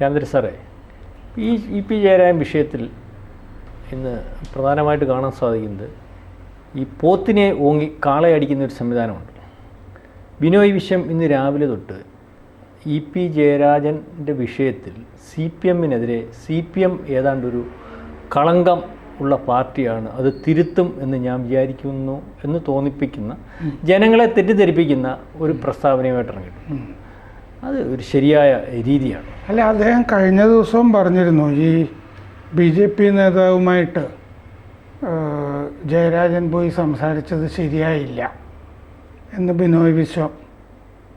രാമചന്ദ്രൻ സാറേ, ഈ ഇ.പി. ജയരാജൻ വിഷയത്തിൽ ഇന്ന് പ്രധാനമായിട്ട് കാണാൻ സാധിക്കുന്നത് ഈ പോത്തിനെ ഓങ്ങി കാളയടിക്കുന്ന ഒരു സംവിധാനമുണ്ട്. ബിനോയ് വിശ്വം ഇന്ന് രാവിലെ തൊട്ട് ഇ.പി. ജയരാജൻ്റെ വിഷയത്തിൽ CPM-നെതിരെ CPM ഏതാണ്ടൊരു കളങ്കം ഉള്ള പാർട്ടിയാണ്, അത് തിരുത്തും എന്ന് ഞാൻ വിചാരിക്കുന്നു എന്ന് തോന്നിപ്പിക്കുന്ന, ജനങ്ങളെ തെറ്റിദ്ധരിപ്പിക്കുന്ന ഒരു പ്രസ്താവനയുമായിട്ട് ഇറങ്ങിയിട്ടുണ്ട്. അത് ഒരു ശരിയായ രീതിയാണ്. അല്ല, അദ്ദേഹം കഴിഞ്ഞ ദിവസവും പറഞ്ഞിരുന്നു ഈ BJP നേതാവുമായിട്ട് ജയരാജൻ പോയി സംസാരിച്ചത് ശരിയായില്ല എന്ന് ബിനോയ് വിശ്വം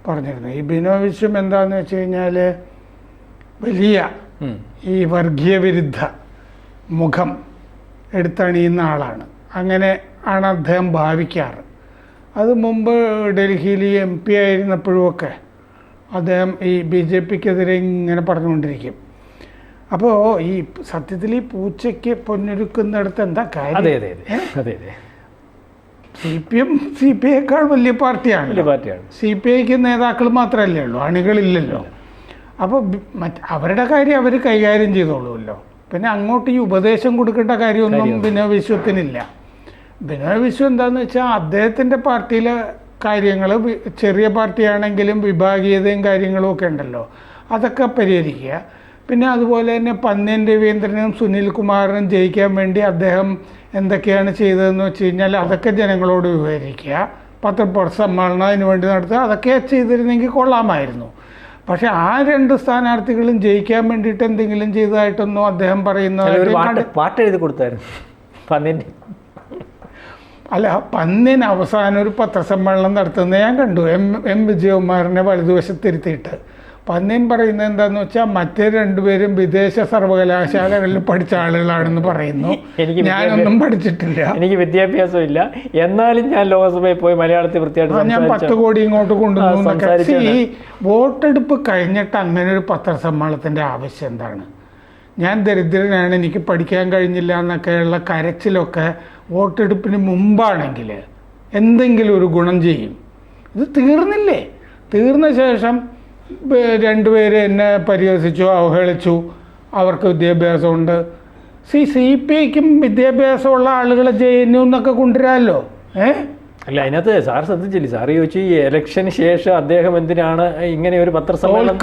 പറഞ്ഞിരുന്നു. ഈ ബിനോയ് വിശ്വം എന്താണെന്ന് വെച്ച് കഴിഞ്ഞാൽ വലിയ ഈ വർഗീയ വിരുദ്ധ മുഖം എടുത്തണിയുന്ന ആളാണ്. അങ്ങനെ ആണ് അദ്ദേഹം ഭാവിക്കാറ്. അത് മുമ്പ് ഡൽഹിയിൽ MP ആയിരുന്നപ്പോഴുമൊക്കെ അദ്ദേഹം ഈ BJP-ക്കെതിരെ ഇങ്ങനെ പറഞ്ഞുകൊണ്ടിരിക്കും. അപ്പോൾ ഈ സത്യത്തിൽ ഈ പൂച്ചയ്ക്ക് പൊന്നൊരുക്കുന്നിടത്ത് എന്താ കാര്യം? CPI-യേക്കാൾ വലിയ പാർട്ടിയാണ്. CPI-ക്ക് നേതാക്കൾ മാത്രമല്ലേ ഉള്ളൂ, അണികളില്ലല്ലോ. അപ്പോൾ അവരുടെ കാര്യം അവർ കൈകാര്യം ചെയ്തോളുമല്ലോ. പിന്നെ അങ്ങോട്ട് ഈ ഉപദേശം കൊടുക്കേണ്ട കാര്യമൊന്നും ബിനോയ് വിശ്വത്തിനില്ല. ബിനോയ് വിശ്വം എന്താണെന്ന് വെച്ചാൽ അദ്ദേഹത്തിൻ്റെ പാർട്ടിയിലെ കാര്യങ്ങൾ, ചെറിയ പാർട്ടിയാണെങ്കിലും വിഭാഗീയതയും കാര്യങ്ങളും ഒക്കെ ഉണ്ടല്ലോ, അതൊക്കെ പരിഹരിക്കുക. പിന്നെ അതുപോലെ തന്നെ പന്ന്യൻ രവീന്ദ്രനും സുനിൽ കുമാറിനും ജയിക്കാൻ വേണ്ടി അദ്ദേഹം എന്തൊക്കെയാണ് ചെയ്തതെന്ന് വെച്ച് കഴിഞ്ഞാൽ അതൊക്കെ ജനങ്ങളോട് വിവരിക്കുക. പത്രസമ്മേളനം അതിന് വേണ്ടി നടത്തുക. അതൊക്കെ ചെയ്തിരുന്നെങ്കിൽ കൊള്ളാമായിരുന്നു. പക്ഷെ ആ രണ്ട് സ്ഥാനാർത്ഥികളും ജയിക്കാൻ വേണ്ടിയിട്ട് എന്തെങ്കിലും ചെയ്തതായിട്ടൊന്നും അദ്ദേഹം പാട്ട് എഴുതി കൊടുത്തായിരുന്നു പന്ന്യൻ. അല്ല, പന്ന്യൻ അവസാനം ഒരു പത്രസമ്മേളനം നടത്തുന്നത് ഞാൻ കണ്ടു. എം വിജയകുമാറിനെ വലതുവശത്തിരുത്തിയിട്ട് പന്ന്യൻ പറയുന്നത് എന്താണെന്ന് വെച്ചാൽ മറ്റേ രണ്ടുപേരും വിദേശ സർവകലാശാലകളിൽ പഠിച്ച ആളുകളാണെന്ന് പറയുന്നു. ഞാനൊന്നും പഠിച്ചിട്ടില്ല, എനിക്ക് വിദ്യാഭ്യാസം ഇല്ല, എന്നാലും ഞാൻ ലോകസഭയിൽ പോയി മലയാളത്തിൽ വൃത്തിയായിട്ട് ഞാൻ 10 കോടി ഇങ്ങോട്ട് കൊണ്ടുവന്നു. ഈ വോട്ടെടുപ്പ് കഴിഞ്ഞിട്ട് അങ്ങനെ ഒരു പത്രസമ്മേളനത്തിൻ്റെ ആവശ്യം എന്താണ്? ഞാൻ ദരിദ്രനാണ്, എനിക്ക് പഠിക്കാൻ കഴിഞ്ഞില്ല എന്നൊക്കെയുള്ള കരച്ചിലൊക്കെ വോട്ടെടുപ്പിന് മുമ്പാണെങ്കിൽ എന്തെങ്കിലും ഒരു ഗുണം ചെയ്യും. ഇത് തീർന്നില്ലേ? തീർന്ന ശേഷം രണ്ടുപേര് എന്നെ പരിഹസിച്ചു, അവഹേളിച്ചു, അവർക്ക് വിദ്യാഭ്യാസമുണ്ട്. CPI-ക്കും വിദ്യാഭ്യാസമുള്ള ആളുകളെ JNU എന്നൊക്കെ കൊണ്ടുവരാമല്ലോ. അല്ല, അതിനകത്ത് സാർ ശ്രദ്ധിച്ചില്ലേ? സാറ് ചോദിച്ചു ഈ ഇലക്ഷന് ശേഷം അദ്ദേഹം എന്തിനാണ് ഇങ്ങനെ ഒരു പത്രസമ്മേളനം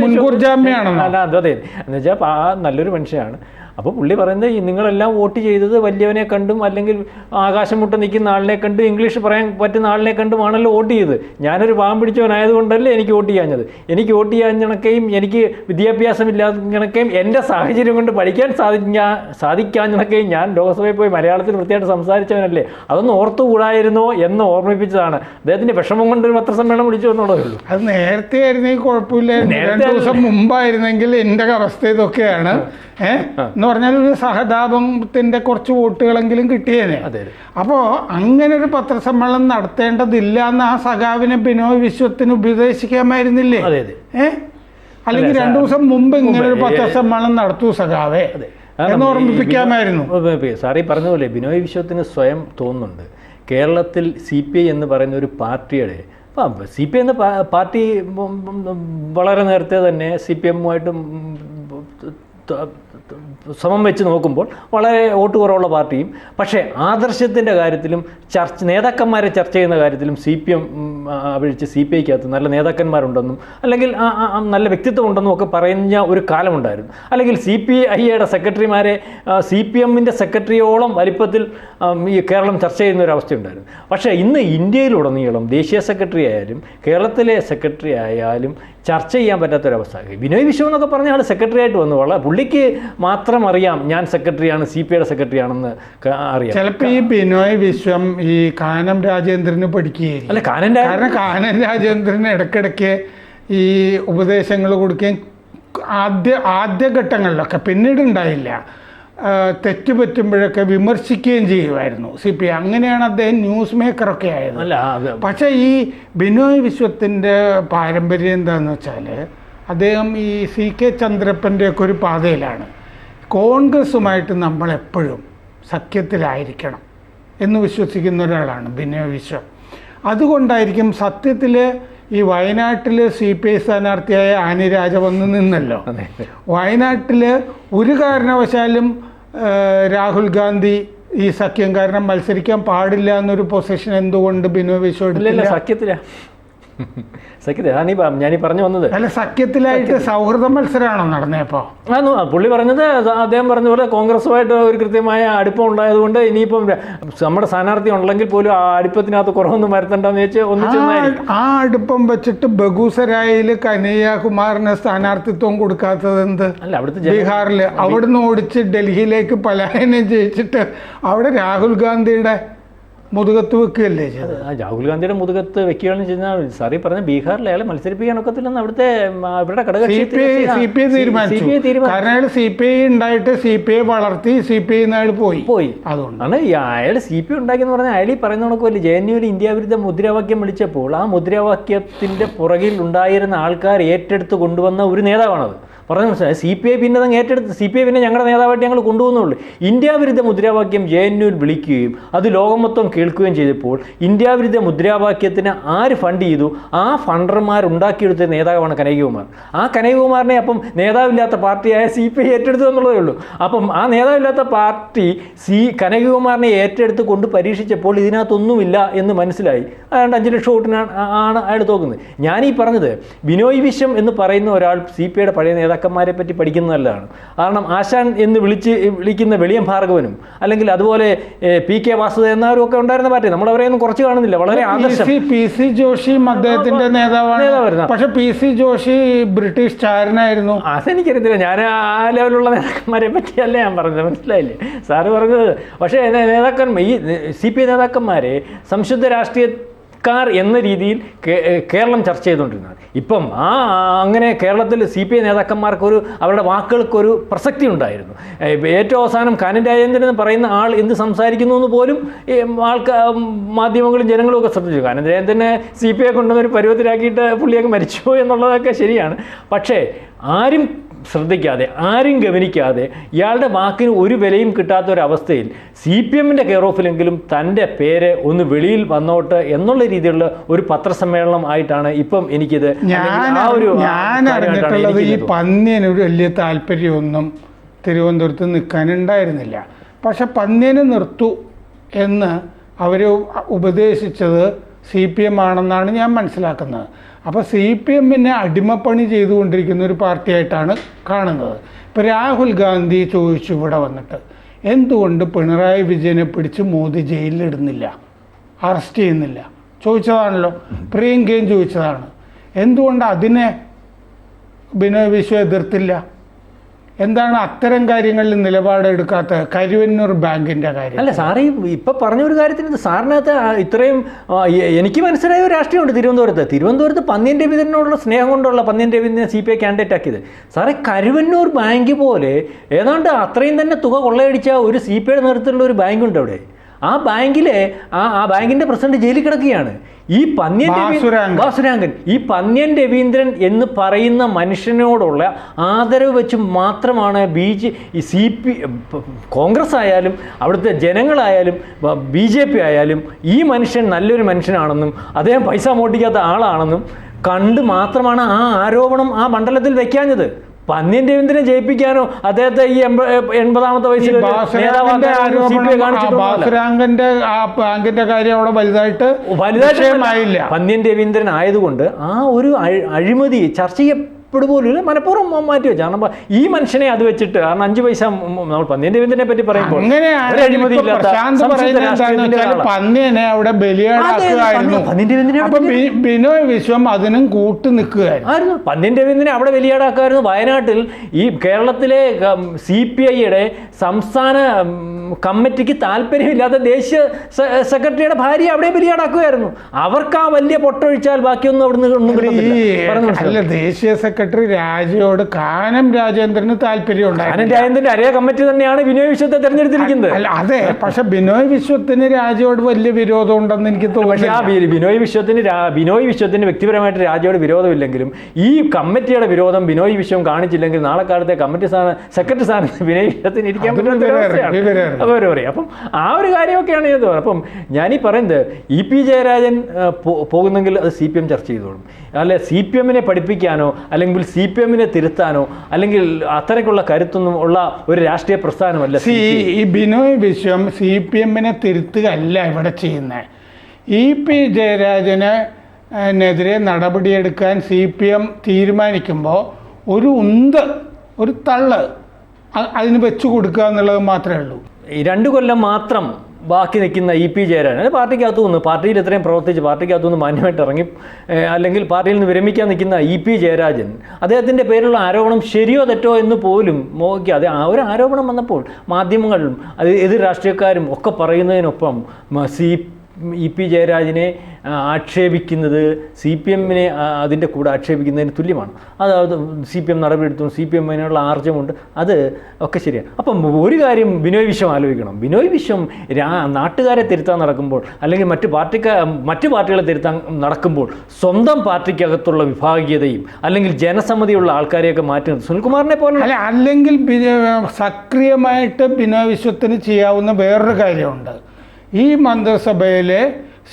മുൻകൂർ ജാമ്യമാണോ? അല്ല, അതെ, എന്ന് വെച്ചാൽ നല്ലൊരു മനുഷ്യനാണ്. അപ്പോൾ പുള്ളി പറയുന്നത് ഈ നിങ്ങളെല്ലാം വോട്ട് ചെയ്തത് വലിയവനെ കണ്ടും അല്ലെങ്കിൽ ആകാശം മുട്ട നിൽക്കുന്ന ആളിനെ കണ്ടും ഇംഗ്ലീഷ് പറയാൻ പറ്റുന്ന ആളിനെ കണ്ടുമാണല്ലോ വോട്ട് ചെയ്തത്. ഞാനൊരു പാവം പിടിച്ചവനായതുകൊണ്ടല്ലേ എനിക്ക് വോട്ട് ചെയ്യാഞ്ഞത്. എനിക്ക് വോട്ട് ചെയ്യാഞ്ഞണക്കെയും എനിക്ക് വിദ്യാഭ്യാസമില്ലാഞ്ഞണക്കെയും എൻ്റെ സാഹചര്യം കൊണ്ട് പഠിക്കാൻ സാധിക്കാഞ്ഞണക്കെയും ഞാൻ ലോകസഭയിൽ പോയി മലയാളത്തിൽ വൃത്തിയായിട്ട് സംസാരിച്ചവനല്ലേ. അതൊന്നും ഓർത്തുകൂടായിരുന്നോ എന്ന് ഓർമ്മിപ്പിച്ചതാണ്. അദ്ദേഹത്തിൻ്റെ വിഷമം കൊണ്ട് ഒരു പത്രസമ്മേളനം വിളിച്ചു എന്നുള്ളതേ ഉള്ളൂ. അത് നേരത്തെ ആയിരുന്നെങ്കിൽ കുഴപ്പമില്ലായിരുന്നു. 2 ദിവസം മുമ്പായിരുന്നെങ്കിൽ എൻ്റെ അവസ്ഥ ഇതൊക്കെയാണ് എന്ന് പറഞ്ഞാൽ ഒരു സഹതാപത്തിൻ്റെ കുറച്ച് വോട്ടുകളെങ്കിലും കിട്ടിയേനെ. അപ്പോൾ അങ്ങനെ ഒരു പത്രസമ്മേളനം നടത്തേണ്ടതില്ല എന്ന് ആ സഖാവിനെ ബിനോയ് വിശ്വത്തിന് ഉപദേശിക്കാമായിരുന്നില്ലേ? അല്ലെങ്കിൽ 2 ദിവസം മുമ്പ് ഇങ്ങനെ ഒരു പത്രസമ്മേളനം നടത്തൂ സഖാവേ എന്ന് ഓർമ്മിപ്പിക്കാമായിരുന്നു. സാറി പറഞ്ഞ പോലെ ബിനോയ് വിശ്വത്തിന് സ്വയം തോന്നുന്നുണ്ട് കേരളത്തിൽ CPI എന്ന് പറയുന്ന ഒരു പാർട്ടിയുടെ, CPI എന്ന പാർട്ടി വളരെ നേരത്തെ തന്നെ CPM-ഉമായിട്ട് സമം വെച്ച് നോക്കുമ്പോൾ വളരെ വോട്ട് കുറവുള്ള പാർട്ടിയും, പക്ഷേ ആദർശത്തിൻ്റെ കാര്യത്തിലും നേതാക്കന്മാരെ ചർച്ച ചെയ്യുന്ന കാര്യത്തിലും CPM അപേക്ഷിച്ച് CPI-ക്കകത്ത് നല്ല നേതാക്കന്മാരുണ്ടെന്നും അല്ലെങ്കിൽ നല്ല വ്യക്തിത്വം ഉണ്ടെന്നും ഒക്കെ പറയുന്ന ഒരു കാലമുണ്ടായിരുന്നു. അല്ലെങ്കിൽ CPI-യുടെ സെക്രട്ടറിമാരെ CPM-ൻ്റെ സെക്രട്ടറിയോളം വലിപ്പത്തിൽ ഈ കേരളം ചർച്ച ചെയ്യുന്ന ഒരു അവസ്ഥയുണ്ടായിരുന്നു. പക്ഷേ ഇന്ന് ഇന്ത്യയിലുടനീളം ദേശീയ സെക്രട്ടറി ആയാലും കേരളത്തിലെ സെക്രട്ടറി ആയാലും ചർച്ച ചെയ്യാൻ പറ്റാത്തൊരവസ്ഥ. ബിനോയ് വിശ്വം എന്നൊക്കെ പറഞ്ഞ ആൾ സെക്രട്ടറി ആയിട്ട് വന്നു. പുള്ളിക്ക് മാത്രം അറിയാം ഞാൻ സെക്രട്ടറിയാണ്, CPI-യുടെ സെക്രട്ടറി ആണെന്ന് അറിയാം. ചിലപ്പോൾ ഈ ബിനോയ് വിശ്വം ഈ കാനം രാജേന്ദ്രന് പഠിക്കുകയായിരിക്കും. അല്ല, കാരണം കാനം രാജേന്ദ്രന് ഇടയ്ക്കിടയ്ക്ക് ഈ ഉപദേശങ്ങൾ കൊടുക്കുകയും ആദ്യഘട്ടങ്ങളിലൊക്കെ, പിന്നീട് ഉണ്ടായില്ല, തെറ്റുപറ്റുമ്പോഴൊക്കെ വിമർശിക്കുകയും ചെയ്യുമായിരുന്നു CPI. അങ്ങനെയാണ് അദ്ദേഹം ന്യൂസ് മേക്കറൊക്കെ ആയത്. പക്ഷേ ഈ ബിനോയ് വിശ്വത്തിൻ്റെ പാരമ്പര്യം എന്താണെന്ന് വെച്ചാൽ അദ്ദേഹം ഈ CK ചന്ദ്രപ്പൻ്റെയൊക്കെ ഒരു പാതയിലാണ്. കോൺഗ്രസുമായിട്ട് നമ്മളെപ്പോഴും സഖ്യത്തിലായിരിക്കണം എന്ന് വിശ്വസിക്കുന്ന ഒരാളാണ് ബിനോയ് വിശ്വം. അതുകൊണ്ടായിരിക്കും സത്യത്തിൽ ഈ വയനാട്ടിൽ CPI സ്ഥാനാർത്ഥിയായ ആനി രാജ വന്ന് നിന്നല്ലോ. വയനാട്ടിൽ ഒരു കാരണവശാലും രാഹുൽ ഗാന്ധി ഈ സഖ്യം കാരണം മത്സരിക്കാൻ പാടില്ല എന്നൊരു പൊസിഷൻ എന്തുകൊണ്ട് ബിനോയ് വിശ്വം എടുത്തില്ല? ഞാനീ പറഞ്ഞു വന്നത് അല്ല, സഖ്യത്തിലായിട്ട് സൗഹൃദ മത്സരമാണോ നടന്നപ്പോ? പുള്ളി പറഞ്ഞത് അദ്ദേഹം പറഞ്ഞ പോലെ കോൺഗ്രസുമായിട്ട് ഒരു കൃത്യമായ അടുപ്പം ഉണ്ടായതുകൊണ്ട് ഇനിയിപ്പം നമ്മുടെ സ്ഥാനാർത്ഥി ഉണ്ടെങ്കിൽ പോലും ആ അടുപ്പത്തിനകത്ത് കുറവൊന്നും വരുത്തണ്ടെന്ന് വെച്ച് ആ അടുപ്പം വെച്ചിട്ട് ബഗുസരായിൽ കനയ്യകുമാറിന് സ്ഥാനാർത്ഥിത്വം കൊടുക്കാത്തത് എന്ത്? അല്ല, അവിടുത്തെ ബീഹാറിൽ അവിടുന്ന് ഓടിച്ച് ഡൽഹിയിലേക്ക് പലായനം ചെയ്യിച്ചിട്ട് അവിടെ രാഹുൽ ഗാന്ധിയുടെ മുതുകത്ത് വെക്കുകയല്ലേ ചെയ്തത്? രാഹുൽ ഗാന്ധിയുടെ മുതുകത്ത് വെക്കുകയാണെന്ന് ചെയ്യുന്ന സാറി പറഞ്ഞ ബീഹാറിൽ അയാളെ മത്സരിപ്പിക്കാൻ ഒക്കത്തില്ലെന്ന് അവിടുത്തെ ഇവരുടെ ഘടകകക്ഷി CPI തീരുമാനിച്ചു. കാരണം അയാൾ CPI ഉണ്ടായിട്ട് CPI വളർത്തി CPI അയാൾ പോയി. അതുകൊണ്ടാണ് അയാൾ CPI ഉണ്ടാക്കിയെന്ന് പറഞ്ഞാൽ അയാൾ ഈ പറയുന്ന കണക്ക് വലിയ JNU ഇന്ത്യ വിരുദ്ധ മുദ്രാവാക്യം വിളിച്ചപ്പോൾ ആ മുദ്രാവാക്യത്തിന്റെ പുറകിൽ ഉണ്ടായിരുന്ന ആൾക്കാർ ഏറ്റെടുത്ത് കൊണ്ടുവന്ന ഒരു നേതാവാണത്. പറഞ്ഞു മനസ്സിലായി. CPI പിന്നെ അതങ്ങ് ഏറ്റെടുത്ത് CPI പിന്നെ ഞങ്ങളുടെ നേതാവായിട്ട് ഞങ്ങൾ കൊണ്ടുപോകുന്നുള്ളൂ. ഇന്ത്യ വിരുദ്ധ മുദ്രാവാക്യം JNU വിളിക്കുകയും അത് ലോകം മൊത്തം കേൾക്കുകയും ചെയ്തപ്പോൾ ഇന്ത്യ വിരുദ്ധ മുദ്രാവാക്യത്തിന് ആര് ഫണ്ട് ചെയ്തു? ആ ഫണ്ടർമാരുണ്ടാക്കിയെടുത്ത നേതാവാണ് കനയ്യകുമാർ. ആ കനയ്യകുമാറിനെ അപ്പം നേതാവില്ലാത്ത പാർട്ടിയായ CPI ഏറ്റെടുത്തു എന്നുള്ളതേ ഉള്ളൂ. അപ്പം ആ നേതാവില്ലാത്ത പാർട്ടി കനയ്യകുമാറിനെ ഏറ്റെടുത്ത് കൊണ്ട് പരീക്ഷിച്ചപ്പോൾ ഇതിനകത്തൊന്നുമില്ല എന്ന് മനസ്സിലായി. അതുകൊണ്ട് 5 ലക്ഷം വോട്ടിനാണ് അയാൾ തോക്കുന്നത്. ഞാനീ പറഞ്ഞത് ബിനോയ് വിശ്വം എന്ന് പറയുന്ന ഒരാൾ CPIയുടെ പഴയ നേതാക്കന്മാരെ പറ്റി പഠിക്കുന്നത് നല്ലതാണ്. കാരണം ആശാൻ എന്ന് വിളിക്കുന്ന വെളിയം ഭാർഗവനും അല്ലെങ്കിൽ അതുപോലെ PK വാസുദേവൻ എന്നാരും ഒക്കെ ഉണ്ടായിരുന്ന പാർട്ടി നമ്മളവരെയൊന്നും കുറച്ച് കാണുന്നില്ല. വളരെ ആദർശം. PC ജോഷിയും അദ്ദേഹത്തിന്റെ നേതാവാണ്. പക്ഷെ PC ജോഷി ബ്രിട്ടീഷ് ചാരനായിരുന്നു. അതെനിക്കറിയത്തില്ല. ഞാൻ ആ ലെവലുള്ള നേതാക്കന്മാരെ പറ്റിയല്ല ഞാൻ പറഞ്ഞത്. മനസ്സിലായില്ലേ സാറ് പറഞ്ഞത്? പക്ഷേ നേതാക്കന്മാർ ഈ CPI നേതാക്കന്മാരെ സംശുദ്ധ രാഷ്ട്രീയക്കാർ എന്ന രീതിയിൽ കേരളം ചർച്ച ചെയ്തുകൊണ്ടിരുന്നത്. ഇപ്പം അങ്ങനെ കേരളത്തിൽ CPI നേതാക്കന്മാർക്കൊരു അവരുടെ വാക്കുകൾക്കൊരു പ്രസക്തി ഉണ്ടായിരുന്നു. ഏറ്റവും അവസാനം കാനൻ രാജേന്ദ്രൻ എന്ന് പറയുന്ന ആൾ എന്ത് സംസാരിക്കുന്നു എന്ന് പോലും മാധ്യമങ്ങളും ജനങ്ങളും ഒക്കെ ശ്രദ്ധിച്ചു. കാനൻ രാജേന്ദ്രനെ CPI കൊണ്ടുവന്നൊരു പരുവത്തിലാക്കിയിട്ട് പുള്ളിയൊക്കെ മരിച്ചു എന്നുള്ളതൊക്കെ ശരിയാണ്. പക്ഷേ ആരും ശ്രദ്ധിക്കാതെ ആരും ഗവനിക്കാതെ ഇയാളുടെ വാക്കിന് ഒരു വിലയും കിട്ടാത്ത ഒരവസ്ഥയിൽ CPMൻ്റെ കെയർ ഓഫിലെങ്കിലും തൻ്റെ പേര് ഒന്ന് വെളിയിൽ വന്നോട്ട് എന്നുള്ള രീതിയിലുള്ള ഒരു പത്രസമ്മേളനം ആയിട്ടാണ് ഇപ്പം എനിക്കിത് ഞാൻ അറിഞ്ഞിട്ടുള്ളത്. ഈ പന്ന്യനൊരു വലിയ താല്പര്യമൊന്നും തിരുവനന്തപുരത്ത് നിൽക്കാനുണ്ടായിരുന്നില്ല. പക്ഷെ പന്ന്യനെ നിർത്തൂ എന്ന് അവർ ഉപദേശിച്ചത് CPM ആണെന്നാണ് ഞാൻ മനസ്സിലാക്കുന്നത്. അപ്പോൾ CPMനെ അടിമപ്പണി ചെയ്തുകൊണ്ടിരിക്കുന്ന ഒരു പാർട്ടിയായിട്ടാണ് കാണുന്നത്. ഇപ്പോൾ രാഹുൽ ഗാന്ധി ചോദിച്ചു ഇവിടെ വന്നിട്ട്, എന്തുകൊണ്ട് പിണറായി വിജയനെ പിടിച്ച് മോദി ജയിലിലിടുന്നില്ല, അറസ്റ്റ് ചെയ്യുന്നില്ല? ചോദിച്ചതാണല്ലോ. പ്രിയങ്കയും ചോദിച്ചതാണ്. എന്തുകൊണ്ട് അതിനെ ബിനോയ് വിശ്വം എതിർത്തില്ല? എന്താണ് അത്തരം കാര്യങ്ങളിൽ നിലപാടെടുക്കാത്ത? കരുവന്നൂർ ബാങ്കിൻ്റെ കാര്യം അല്ല സാറേ, ഇപ്പം പറഞ്ഞ ഒരു കാര്യത്തിന് സാറിനകത്ത് ഇത്രയും എനിക്ക് മനസ്സിലായ ഒരു രാഷ്ട്രീയമുണ്ട് തിരുവനന്തപുരത്ത് പന്ന്യൻ രവീന്ദ്രനോടുള്ള സ്നേഹം കൊണ്ടുള്ള പന്ന്യൻ രവീന്ദ്രനെ CPI കാൻഡിഡേറ്റ് ആക്കിയത്. സാറേ, കരുവന്നൂർ ബാങ്ക് പോലെ ഏതാണ്ട് അത്രയും തന്നെ തുക കൊള്ളയടിച്ച ഒരു CPIയുടെ നേതൃത്വത്തിലുള്ള ഒരു ബാങ്കുണ്ട് അവിടെ. ആ ബാങ്കിലെ ആ ബാങ്കിൻ്റെ പ്രസിഡന്റ് ജയിലിൽ കിടക്കുകയാണ്. ഈ ബാസുരാങ്കൻ ഈ പന്ന്യൻ രവീന്ദ്രൻ എന്ന് പറയുന്ന മനുഷ്യനോടുള്ള ആദരവ് വെച്ച് മാത്രമാണ് കോൺഗ്രസ് ആയാലും അവിടുത്തെ ജനങ്ങളായാലും BJP ആയാലും ഈ മനുഷ്യൻ നല്ലൊരു മനുഷ്യനാണെന്നും അദ്ദേഹം പൈസ മോട്ടിക്കാത്ത ആളാണെന്നും കണ്ട് മാത്രമാണ് ആ ആരോപണം ആ മണ്ഡലത്തിൽ വെക്കാഞ്ഞത്. പന്ന്യൻ രവീന്ദ്രനെ ജയിപ്പിക്കാനോ അദ്ദേഹത്തെ ഈ 80ാമത്തെ വയസ്സിൽ ബാസുരാങ്കന്റെ കാര്യം അവിടെ വലുതായിട്ട് പന്ന്യൻ രവീന്ദ്രൻ ആയതുകൊണ്ട് ആ ഒരു അഴിമതി ചർച്ച ചെയ്യപ്പെടുപോലും മനഃപൂർവ്വം മാറ്റി വെച്ചാൽ. കാരണം ഈ മനുഷ്യനെ അത് വെച്ചിട്ട്, കാരണം 5 പൈസ നമ്മൾ പന്ന്യൻ രവീന്ദ്രനെ പറ്റി പറയുമ്പോൾ പന്ന്യനെ അവിടെ ബലിയാടാക്കുകയായിരുന്നു. ബിനോയ് വിശ്വം അതിനും കൂട്ടു നിൽക്കുകയായിരുന്നു. പന്ന്യൻ രവീന്ദ്രനെ അവിടെ ബലിയാടാക്കുമായിരുന്നു. വയനാട്ടിൽ ഈ കേരളത്തിലെ CPIയുടെ സംസ്ഥാന കമ്മിറ്റിക്ക് താല്പര്യമില്ലാത്ത ദേശീയ സെക്രട്ടറിയുടെ ഭാര്യ അവിടെ ബലിയാടാക്കുകയായിരുന്നു. അവർക്ക് ആ വലിയ പൊട്ടൊഴിച്ചാൽ ബാക്കിയൊന്നും അവിടെ നിന്ന് ദേശീയ സെക്രട്ടറി രാജയോട് കാനം രാജേന്ദ്രന് താല്പര്യമുണ്ടായിരുന്നു. കാനം രാജേന്ദ്രന്റെ അരേ കമ്മിറ്റി തന്നെയാണ് ബിനോയ് വിശ്വത്തെ തെരഞ്ഞെടുത്തിരിക്കുന്നത്. അല്ല, അതെ. പക്ഷെ ബിനോയ് വിശ്വത്തിന് രാജയോട് വലിയ വിരോധം ഉണ്ടെന്ന് എനിക്ക് തോന്നുന്നു. പക്ഷേ ആ ബിനോയ് വിശ്വത്തിന് വ്യക്തിപരമായിട്ട് രാജയോട് വിരോധമില്ലെങ്കിലും ഈ കമ്മിറ്റിയുടെ വിരോധം ബിനോയ് വിശ്വം കാണിച്ചില്ലെങ്കിൽ നാളെ കാലത്തെ കമ്മിറ്റി സെക്രട്ടറി സ്ഥാനത്ത് ബിനോയ് വിശ്വത്തിന് ഇരിക്കാൻ പറ്റുന്ന അവർ പറയും. അപ്പം ആ ഒരു കാര്യമൊക്കെയാണ് ഇത്. അപ്പം ഞാനീ പറയുന്നത് EP ജയരാജൻ പോകുന്നെങ്കിൽ അത് CPM ചർച്ച ചെയ്തോളും. അല്ലെ CPM-നെ പഠിപ്പിക്കാനോ അല്ലെങ്കിൽ CPM-നെ തിരുത്താനോ അല്ലെങ്കിൽ അത്രയ്ക്കുള്ള കരുത്തൊന്നും ഉള്ള ഒരു രാഷ്ട്രീയ പ്രസ്ഥാനമല്ല. ഈ ബിനോയ് വിശ്വം CPM-നെ തിരുത്തുകയല്ല ഇവിടെ ചെയ്യുന്നത്. EP ജയരാജനെതിരെ നടപടിയെടുക്കാൻ CPM തീരുമാനിക്കുമ്പോൾ ഒരു തള്ള് അതിന് വെച്ചു കൊടുക്കുക എന്നുള്ളത് മാത്രമേ ഉള്ളൂ. 2 കൊല്ലം മാത്രം ബാക്കി നിൽക്കുന്ന EP ജയരാജൻ, അത് പാർട്ടിക്കകത്തു നിന്ന്, പാർട്ടിയിൽ ഇത്രയും പ്രവർത്തിച്ച് പാർട്ടിക്കകത്തു നിന്ന് മാന്യമായിട്ട് ഇറങ്ങി അല്ലെങ്കിൽ പാർട്ടിയിൽ നിന്ന് വിരമിക്കാൻ നിൽക്കുന്ന EP ജയരാജൻ, അദ്ദേഹത്തിൻ്റെ പേരിലുള്ള ആരോപണം ശരിയോ തെറ്റോ എന്ന് പോലും നോക്കിയാതെ ആ ഒരു ആരോപണം വന്നപ്പോൾ മാധ്യമങ്ങളും അത് എതിർ രാഷ്ട്രീയക്കാരും ഒക്കെ പറയുന്നതിനൊപ്പം EP ജയരാജനെ ആക്ഷേപിക്കുന്നത് CPM-നെ അതിൻ്റെ കൂടെ ആക്ഷേപിക്കുന്നതിന് തുല്യമാണ്. അത് CPM നടപടിയെടുത്തു, CPM-നുള്ള ആർജമുണ്ട്, അത് ഒക്കെ ശരിയാണ്. അപ്പം ഒരു കാര്യം ബിനോയ് വിശ്വം ആലോചിക്കണം. ബിനോയ് വിശ്വം നാട്ടുകാരെ തിരുത്താൻ നടക്കുമ്പോൾ അല്ലെങ്കിൽ മറ്റു പാർട്ടികളെ തിരുത്താൻ നടക്കുമ്പോൾ സ്വന്തം പാർട്ടിക്കകത്തുള്ള വിഭാഗീയതയും അല്ലെങ്കിൽ ജനസമ്മതിയുള്ള ആൾക്കാരെയൊക്കെ മാറ്റി നിർത്തും. സുനിൽകുമാറിനെ പോലെ അല്ല, അല്ലെങ്കിൽ സക്രിയമായിട്ട് ബിനോയ് വിശ്വത്തിന് ചെയ്യാവുന്ന വേറൊരു കാര്യമുണ്ട്. ഈ മന്ത്രിസഭയിലെ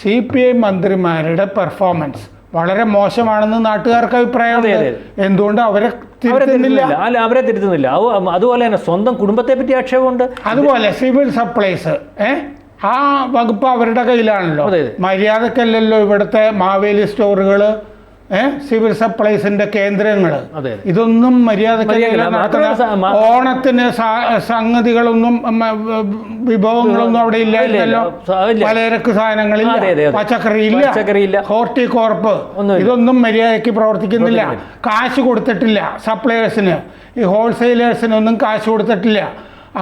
CPI മന്ത്രിമാരുടെ പെർഫോമൻസ് വളരെ മോശമാണെന്ന് നാട്ടുകാർക്ക് അഭിപ്രായമുണ്ട്. എന്തുകൊണ്ട് അവരെ തിരുത്തുന്നില്ല? അവരെ തിരുത്തുന്നില്ല. അതുപോലെ തന്നെ സ്വന്തം കുടുംബത്തെ പറ്റി ആക്ഷേപമുണ്ട്. അതുപോലെ സിവിൽ സപ്ലൈസ് ആ വകുപ്പ് അവരുടെ കയ്യിലാണല്ലോ. മര്യാദക്കല്ലല്ലോ ഇവിടുത്തെ മാവേലി സ്റ്റോറുകൾ, സിവിൽ സപ്ലൈസിന്റെ കേന്ദ്രങ്ങൾ, ഇതൊന്നും മര്യാദക്കല്ല. ഓണത്തിന് സംഗതികളൊന്നും വിഭവങ്ങളൊന്നും അവിടെ ഇല്ലായിരുന്നല്ലോ. പലചരക്ക് സാധനങ്ങളില്ല, പച്ചക്കറിയില്ല, ഹോർട്ടികോർപ്പ് ഇതൊന്നും മര്യാദയ്ക്ക് പ്രവർത്തിക്കുന്നില്ല. കാശ് കൊടുത്തിട്ടില്ല സപ്ലയേഴ്സിന്, ഈ ഹോൾസെയിലേഴ്സിനൊന്നും കാശ് കൊടുത്തിട്ടില്ല.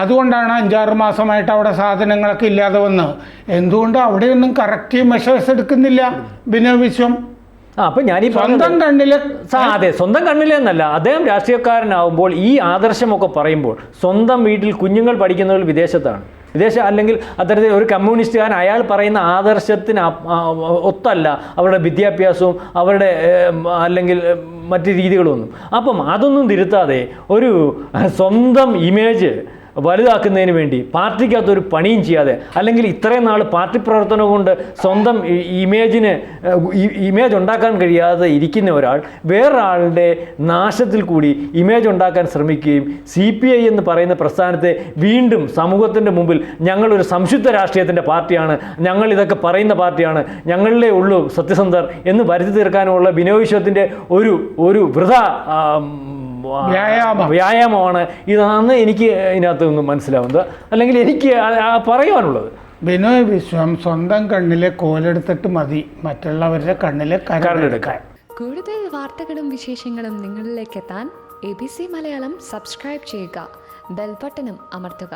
അതുകൊണ്ടാണ് 5-6 മാസമായിട്ട് അവിടെ സാധനങ്ങളൊക്കെ ഇല്ലാതെ വന്ന്. എന്തുകൊണ്ട് അവിടെയൊന്നും കറക്റ്റീവ് മെഷേഴ്സ് എടുക്കുന്നില്ല ബിനോയ് വിശ്വം? അപ്പം ഞാനീ സ്വന്തം കണ്ണില് അതെ, സ്വന്തം കണ്ണിലെന്നല്ല, അദ്ദേഹം രാഷ്ട്രീയക്കാരനാവുമ്പോൾ ഈ ആദർശമൊക്കെ പറയുമ്പോൾ സ്വന്തം വീട്ടിൽ കുഞ്ഞുങ്ങൾ പഠിക്കുന്നവർ വിദേശത്താണ്, അല്ലെങ്കിൽ അത്തരത്തിൽ ഒരു കമ്മ്യൂണിസ്റ്റുകാരൻ അയാൾ പറയുന്ന ആദർശത്തിന് ഒത്തല്ല അവരുടെ വിദ്യാഭ്യാസവും അവരുടെ അല്ലെങ്കിൽ മറ്റ് രീതികളൊന്നും. അപ്പം അതൊന്നും തിരുത്താതെ ഒരു സ്വന്തം ഇമേജ് വലുതാക്കുന്നതിന് വേണ്ടി പാർട്ടിക്കകത്തൊരു പണിയും ചെയ്യാതെ, അല്ലെങ്കിൽ ഇത്രയും നാൾ പാർട്ടി പ്രവർത്തനം കൊണ്ട് സ്വന്തം ഇമേജ് ഉണ്ടാക്കാൻ കഴിയാതെ ഇരിക്കുന്ന ഒരാൾ വേറൊരാളുടെ നാശത്തിൽ കൂടി ഇമേജ് ഉണ്ടാക്കാൻ ശ്രമിക്കുകയും CPI എന്ന് പറയുന്ന പ്രസ്ഥാനത്തെ വീണ്ടും സമൂഹത്തിൻ്റെ മുമ്പിൽ ഞങ്ങളൊരു സംശുദ്ധ രാഷ്ട്രീയത്തിൻ്റെ പാർട്ടിയാണ്, ഞങ്ങൾ ഇതൊക്കെ പറയുന്ന പാർട്ടിയാണ്, ഞങ്ങളിലേ ഉള്ളൂ സത്യസന്ധർ എന്ന് വരുത്തി തീർക്കാനുമുള്ള ബിനോയ് വിശ്വത്തിൻ്റെ ഒരു വൃഥ വ്യായാമമാണ് ഇതാണെന്ന് എനിക്ക് ഇതിനകത്ത് നിന്ന് മനസ്സിലാവുന്നത്, അല്ലെങ്കിൽ എനിക്ക് പറയുവാനുള്ളത്. ബിനോയ് വിശ്വം സ്വന്തം കണ്ണിലെ കോലെടുത്തിട്ട് മതി മറ്റുള്ളവരുടെ കണ്ണിലെ കരടെടുക്കാൻ. കൂടുതൽ വാർത്തകളും വിശേഷങ്ങളും നിങ്ങളിലേക്ക് എത്താൻ ABC മലയാളം സബ്സ്ക്രൈബ് ചെയ്യുക, ബെൽ ബട്ടണും അമർത്തുക.